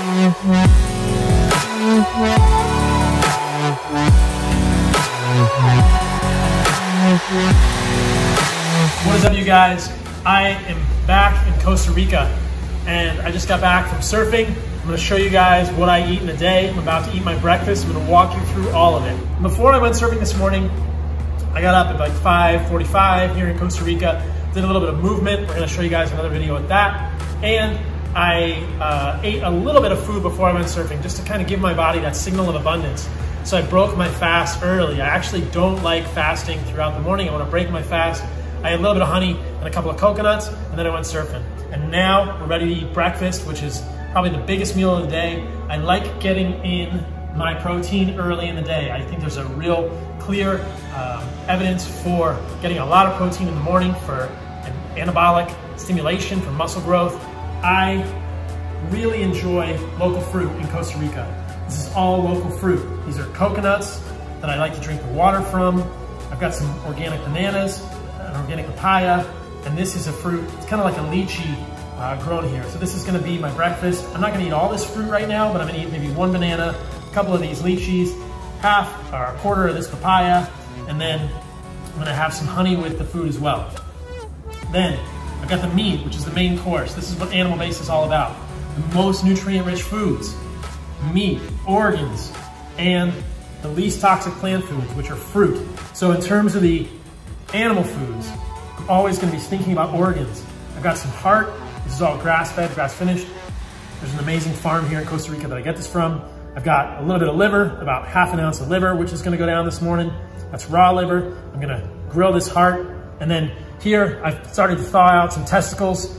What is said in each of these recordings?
What is up, you guys? I am back in Costa Rica and I just got back from surfing. I'm going to show you guys what I eat in a day. I'm about to eat my breakfast. I'm going to walk you through all of it. Before I went surfing this morning, I got up at like 5:45 here in Costa Rica, did a little bit of movement. We're going to show you guys another video with that. And I ate a little bit of food before I went surfing just to kind of give my body that signal of abundance. So I broke my fast early. I actually don't like fasting throughout the morning. I want to break my fast. I had a little bit of honey and a couple of coconuts, and then I went surfing. And now we're ready to eat breakfast, which is probably the biggest meal of the day. I like getting in my protein early in the day. I think there's a real clear evidence for getting a lot of protein in the morning for an anabolic stimulation, for muscle growth. I really enjoy local fruit in Costa Rica. This is all local fruit. These are coconuts that I like to drink the water from. I've got some organic bananas, an organic papaya, and this is a fruit. It's kind of like a lychee grown here. So this is gonna be my breakfast. I'm not gonna eat all this fruit right now, but I'm gonna eat maybe one banana, a couple of these lychees, half or a quarter of this papaya, and then I'm gonna have some honey with the food as well. Then I've got the meat, which is the main course. This is what animal-based is all about. The most nutrient-rich foods, meat, organs, and the least toxic plant foods, which are fruit. So in terms of the animal foods, I'm always gonna be thinking about organs. I've got some heart. This is all grass-fed, grass-finished. There's an amazing farm here in Costa Rica that I get this from. I've got a little bit of liver, about half an ounce of liver, which is gonna go down this morning. That's raw liver. I'm gonna grill this heart. And then here, I've started to thaw out some testicles.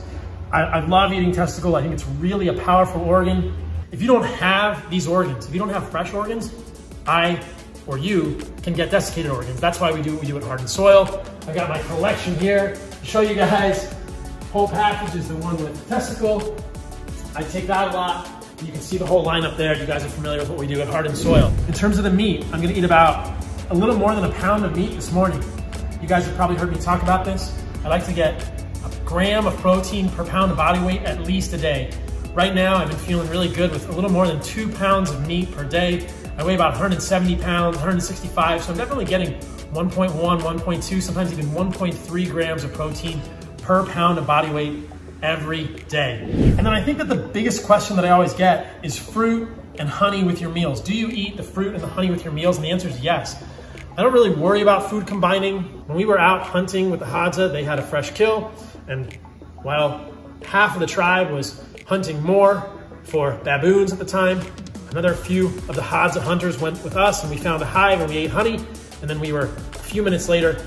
I love eating testicle. I think it's really a powerful organ. If you don't have these organs, if you don't have fresh organs, I or you can get desiccated organs. That's why we do what we do at Heart and Soil. I've got my collection here to show you guys. Whole package is the one with the testicle. I take that a lot. You can see the whole lineup there. You guys are familiar with what we do at Heart and Soil. In terms of the meat, I'm gonna eat about a little more than a pound of meat this morning. You guys have probably heard me talk about this. I like to get a gram of protein per pound of body weight at least a day. Right now, I've been feeling really good with a little more than 2 pounds of meat per day. I weigh about 170 pounds, 165, so I'm definitely getting 1.1, 1.2, sometimes even 1.3 grams of protein per pound of body weight every day. And then I think that the biggest question that I always get is fruit and honey with your meals. Do you eat the fruit and the honey with your meals? And the answer is yes. I don't really worry about food combining. When we were out hunting with the Hadza, they had a fresh kill. And while half of the tribe was hunting more for baboons at the time, another few of the Hadza hunters went with us and we found a hive and we ate honey. And then we were a few minutes later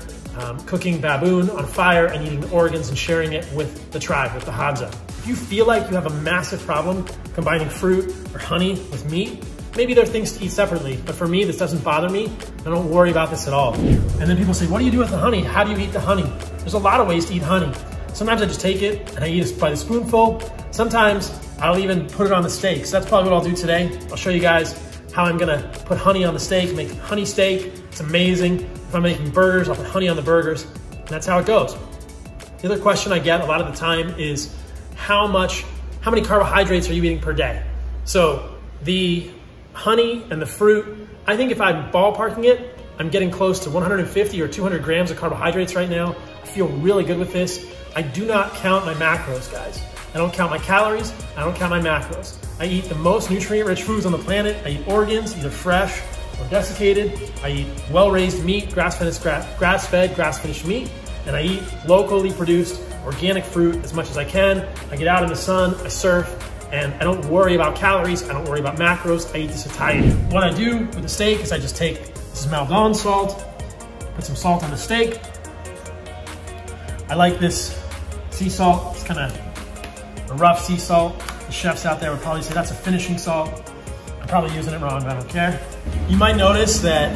cooking baboon on fire and eating the organs and sharing it with the tribe, with the Hadza. If you feel like you have a massive problem combining fruit or honey with meat, maybe there are things to eat separately, but for me, this doesn't bother me. I don't worry about this at all. And then people say, what do you do with the honey? How do you eat the honey? There's a lot of ways to eat honey. Sometimes I just take it and I eat it by the spoonful. Sometimes I'll even put it on the steak. So that's probably what I'll do today. I'll show you guys how I'm gonna put honey on the steak, make honey steak. It's amazing. If I'm making burgers, I'll put honey on the burgers. And that's how it goes. The other question I get a lot of the time is how many carbohydrates are you eating per day? So the honey and the fruit, I think if I'm ballparking it, I'm getting close to 150 or 200 grams of carbohydrates right now. I feel really good with this. I do not count my macros, guys. I don't count my calories. I don't count my macros. I eat the most nutrient-rich foods on the planet. I eat organs, either fresh or desiccated. I eat well-raised meat, grass-fed, grass-finished meat, and I eat locally produced organic fruit as much as I can. I get out in the sun, I surf, and I don't worry about calories. I don't worry about macros. I eat the satiety. What I do with the steak is I just take this Maldon salt, put some salt on the steak. I like this sea salt. It's kind of a rough sea salt. The chefs out there would probably say that's a finishing salt. I'm probably using it wrong, but I don't care. You might notice that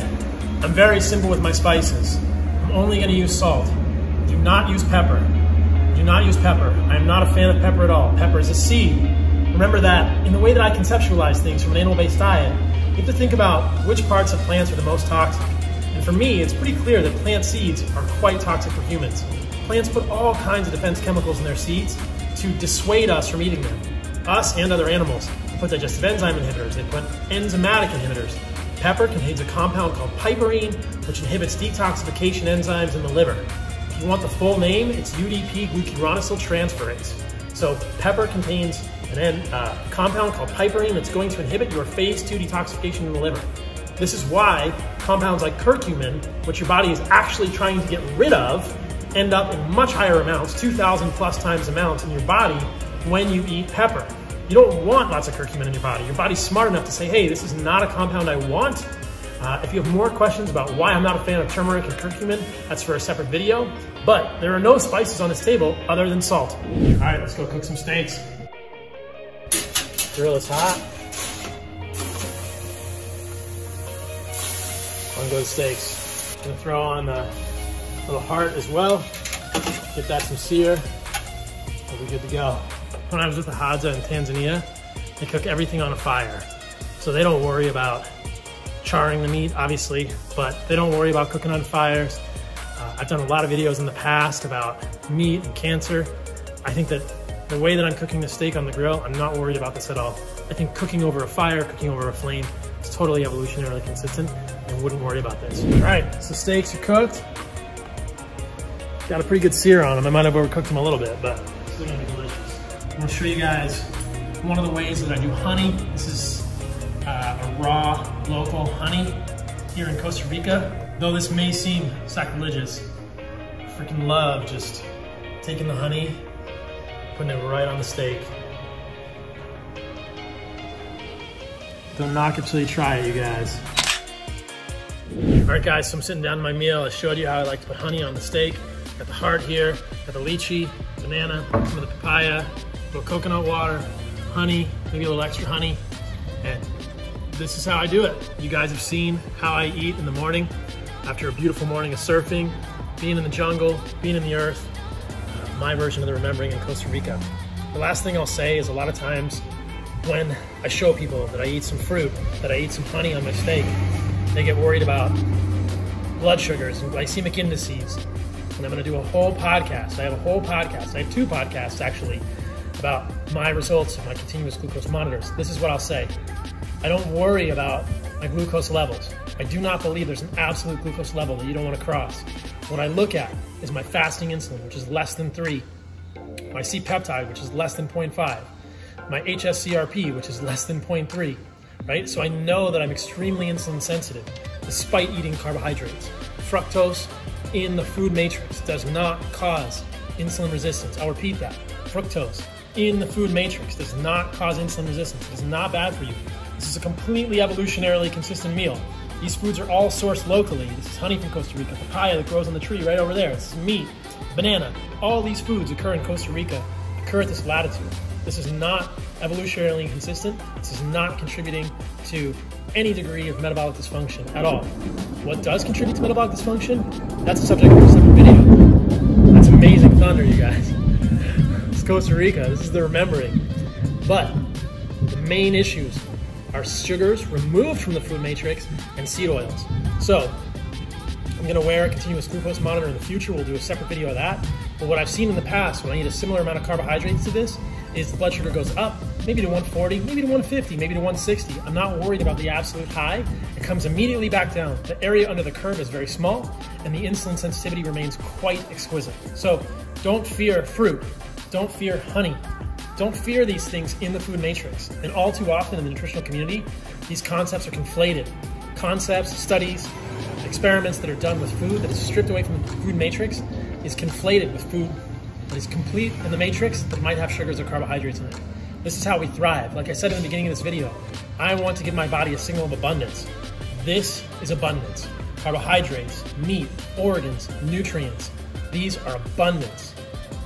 I'm very simple with my spices. I'm only gonna use salt. Do not use pepper. Do not use pepper. I'm not a fan of pepper at all. Pepper is a seed. Remember that in the way that I conceptualize things from an animal-based diet, you have to think about which parts of plants are the most toxic. And for me, it's pretty clear that plant seeds are quite toxic for humans. Plants put all kinds of defense chemicals in their seeds to dissuade us from eating them, us and other animals. put digestive enzyme inhibitors. They put enzymatic inhibitors. Pepper contains a compound called piperine, which inhibits detoxification enzymes in the liver. If you want the full name, it's UDP glucuronosyl transferase. So pepper contains a compound called piperine that's going to inhibit your phase 2 detoxification in the liver. This is why compounds like curcumin, which your body is actually trying to get rid of, end up in much higher amounts, 2,000 plus times amounts in your body when you eat pepper. You don't want lots of curcumin in your body. Your body's smart enough to say, hey, this is not a compound I want. If you have more questions about why I'm not a fan of turmeric and curcumin, that's for a separate video. But there are no spices on this table other than salt. All right, let's go cook some steaks. Grill is hot. On go the steaks. Gonna throw on a little heart as well. Get that some sear. We'll be good to go. When I was with the Hadza in Tanzania, they cook everything on a fire. So they don't worry about charring the meat, obviously, but they don't worry about cooking on fires. I've done a lot of videos in the past about meat and cancer. I think that the way that I'm cooking the steak on the grill, I'm not worried about this at all. I think cooking over a fire, cooking over a flame, is totally evolutionarily consistent and wouldn't worry about this. All right, so steaks are cooked. Got a pretty good sear on them. I might have overcooked them a little bit, but still gonna be delicious. I'm gonna show you guys one of the ways that I do honey. This is a raw, local honey here in Costa Rica. Though this may seem sacrilegious, I freaking love just taking the honey, putting it right on the steak. Don't knock it till you try it, you guys. All right, guys, so I'm sitting down to my meal. I showed you how I like to put honey on the steak. Got the heart here, got the lychee, banana, some of the papaya, a little coconut water, honey, maybe a little extra honey, and this is how I do it. You guys have seen how I eat in the morning after a beautiful morning of surfing, being in the jungle, being in the earth, my version of the remembering in Costa Rica. The last thing I'll say is a lot of times when I show people that I eat some fruit, that I eat some honey on my steak, they get worried about blood sugars and glycemic indices. And I'm gonna do a whole podcast. I have a whole podcast. I have 2 podcasts actually about my results of my continuous glucose monitors. This is what I'll say. I don't worry about my glucose levels. I do not believe there's an absolute glucose level that you don't want to cross. What I look at is my fasting insulin, which is less than 3, my C-peptide, which is less than 0.5, my HSCRP, which is less than 0.3, right? So I know that I'm extremely insulin sensitive despite eating carbohydrates. Fructose in the food matrix does not cause insulin resistance. I'll repeat that. Fructose in the food matrix does not cause insulin resistance. It is not bad for you. This is a completely evolutionarily consistent meal. These foods are all sourced locally. This is honey from Costa Rica, papaya that grows on the tree right over there. This is meat, banana. All these foods occur in Costa Rica, occur at this latitude. This is not evolutionarily inconsistent. This is not contributing to any degree of metabolic dysfunction at all. What does contribute to metabolic dysfunction? That's a subject for a separate video. That's amazing thunder, you guys. It's Costa Rica. This is the remembering. But the main issues are sugars removed from the food matrix and seed oils. So I'm gonna wear a continuous glucose monitor in the future. We'll do a separate video of that. But what I've seen in the past when I eat a similar amount of carbohydrates to this is the blood sugar goes up, maybe to 140, maybe to 150, maybe to 160. I'm not worried about the absolute high. It comes immediately back down. The area under the curve is very small and the insulin sensitivity remains quite exquisite. So don't fear fruit, don't fear honey. Don't fear these things in the food matrix. And all too often in the nutritional community, these concepts are conflated. Concepts, studies, experiments that are done with food that is stripped away from the food matrix is conflated with food that is complete in the matrix that might have sugars or carbohydrates in it. This is how we thrive. Like I said in the beginning of this video, I want to give my body a signal of abundance. This is abundance. Carbohydrates, meat, organs, nutrients. These are abundance.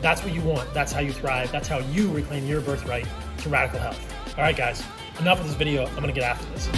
That's what you want. That's how you thrive. That's how you reclaim your birthright to radical health. All right, guys, enough of this video. I'm gonna get after this.